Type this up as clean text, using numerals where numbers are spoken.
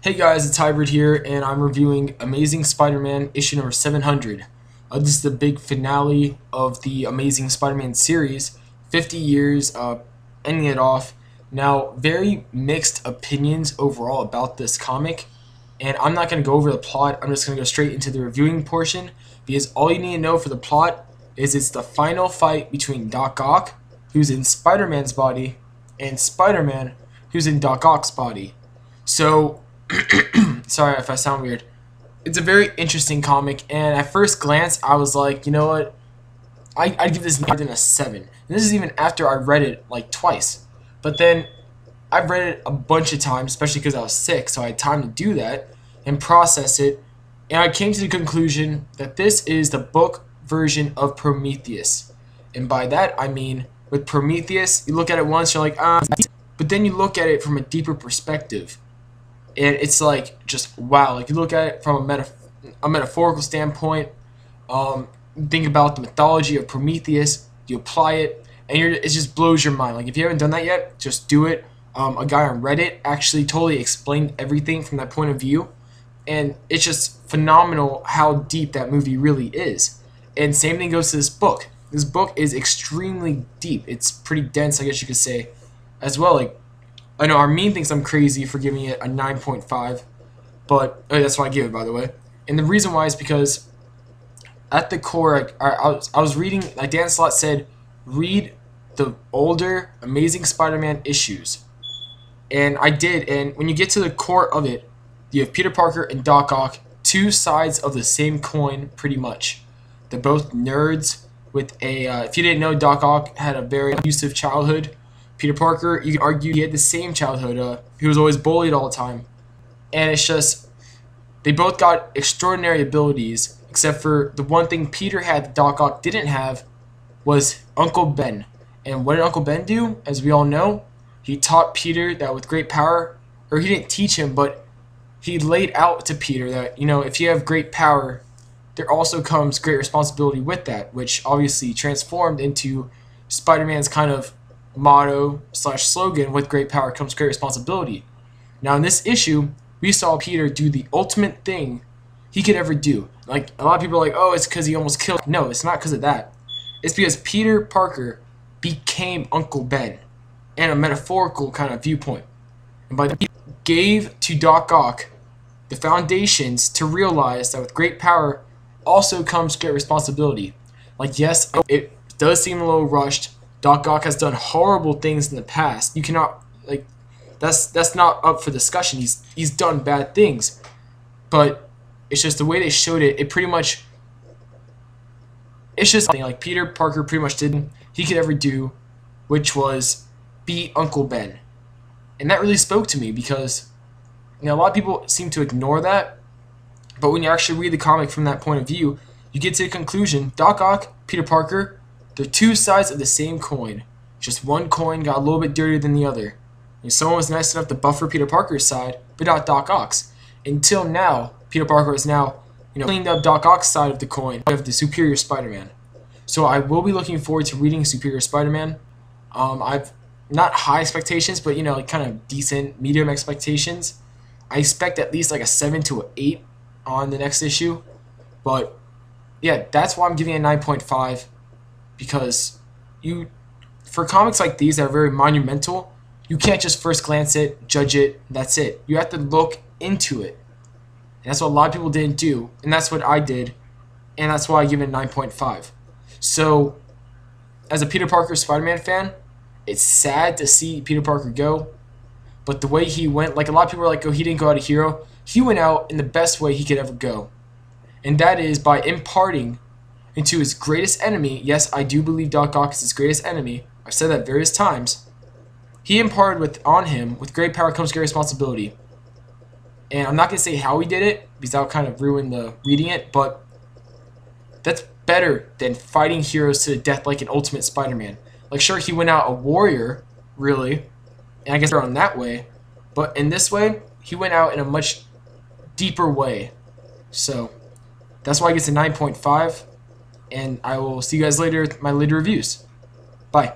Hey guys, it's Hybrid here, and I'm reviewing Amazing Spider-Man issue number 700. This is the big finale of the Amazing Spider-Man series, 50 years, ending it off. Now, very mixed opinions overall about this comic, and I'm not going to go over the plot, I'm just going to go straight into the reviewing portion, because all you need to know for the plot is it's the final fight between Doc Ock, who's in Spider-Man's body, and Spider-Man, who's in Doc Ock's body. So, sorry if I sound weird. It's a very interesting comic, and at first glance, I was like, you know what? I'd give this more than a 7. And this is even after I read it like twice. But then I've read it a bunch of times, especially because I was sick, so I had time to do that and process it. And I came to the conclusion that this is the book version of Prometheus. And by that, I mean, with Prometheus, you look at it once, you're like, but then you look at it from a deeper perspective. And it's like, just wow, like you look at it from a metaphorical standpoint, think about the mythology of Prometheus, you apply it, and it just blows your mind. Like if you haven't done that yet, just do it. A guy on Reddit actually totally explained everything from that point of view, and it's just phenomenal how deep that movie really is. And same thing goes to this book. This book is extremely deep. It's pretty dense, I guess you could say, as well. Like, I know Armin thinks I'm crazy for giving it a 9.5, but that's what I give it, by the way. And the reason why is because at the core, I was reading, like Dan Slott said, read the older Amazing Spider-Man issues. And I did, and when you get to the core of it, you have Peter Parker and Doc Ock, two sides of the same coin, pretty much. They're both nerds with a, if you didn't know, Doc Ock had a very abusive childhood. Peter Parker, you can argue he had the same childhood. He was always bullied all the time. And it's just, they both got extraordinary abilities, except for the one thing Peter had that Doc Ock didn't have was Uncle Ben. And what did Uncle Ben do? As we all know, he taught Peter that with great power, or he didn't teach him, but he laid out to Peter that, you know, if you have great power, there also comes great responsibility with that, which obviously transformed into Spider-Man's kind of motto / slogan, with great power comes great responsibility. Now in this issue, we saw Peter do the ultimate thing he could ever do. Like, a lot of people are like, oh, it's because he almost killed. No, it's not because of that. It's because Peter Parker became Uncle Ben in a metaphorical kind of viewpoint. And by that, he gave to Doc Ock the foundations to realize that with great power also comes great responsibility. Like, yes, it does seem a little rushed. Doc Ock has done horrible things in the past. You cannot, like, that's not up for discussion. He's done bad things, but it's just the way they showed it. It pretty much, it's just something like Peter Parker pretty much did he could ever do, which was be Uncle Ben, and that really spoke to me because, you know, a lot of people seem to ignore that, but when you actually read the comic from that point of view, you get to the conclusion: Doc Ock, Peter Parker, they're two sides of the same coin. Just one coin got a little bit dirtier than the other. And someone was nice enough to buffer Peter Parker's side, but not Doc Ock's. Until now, Peter Parker has now, you know, cleaned up Doc Ock's side of the coin of the Superior Spider-Man. So I will be looking forward to reading Superior Spider-Man. I've not high expectations, but, you know, like kind of decent, medium expectations. I expect at least like a 7 to an 8 on the next issue. But yeah, that's why I'm giving it a 9.5. Because for comics like these that are very monumental, you can't just first glance it, judge it, that's it. You have to look into it. And that's what a lot of people didn't do, and that's what I did, and that's why I give it a 9.5. So, as a Peter Parker Spider-Man fan, it's sad to see Peter Parker go, but the way he went, like a lot of people are like, oh, he didn't go out a hero. He went out in the best way he could ever go, and that is by imparting into his greatest enemy. Yes, I do believe Doc Ock is his greatest enemy. I've said that various times. He imparted on him, with great power comes great responsibility. And I'm not going to say how he did it, because that would kind of ruin the reading it, but that's better than fighting heroes to the death like an Ultimate Spider-Man. Like, sure, he went out a warrior, really, and I guess they're on that way, but in this way, he went out in a much deeper way. So, that's why he gets a 9.5. And I will see you guys later with my later reviews. Bye.